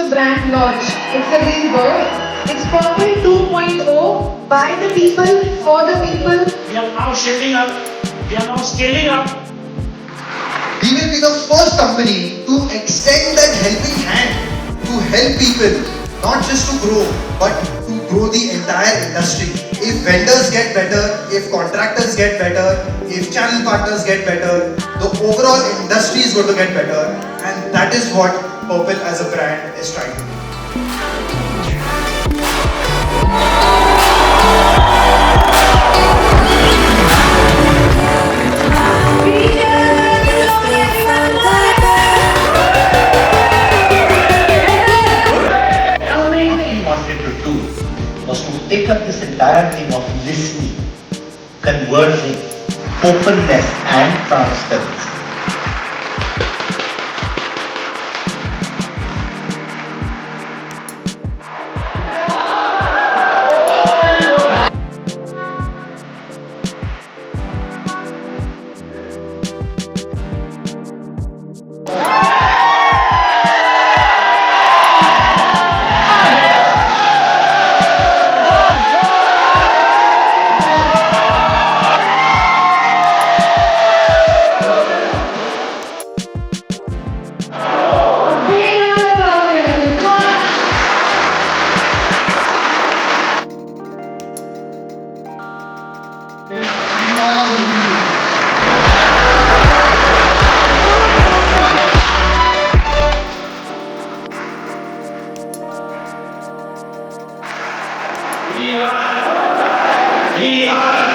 brand launch. It's a rebirth. It's Purple 2.0 by the people, for the people. We are now shaping up. We are now scaling up. We will be the first company to extend that helping hand to help people, not just to grow, but to grow the entire industry. If vendors get better, if contractors get better, if channel partners get better, the overall industry is going to get better, and that is what Purple as a brand is trying to do. Wanted to do was to take up this entire thing of listening, conversing, openness and transparency. We are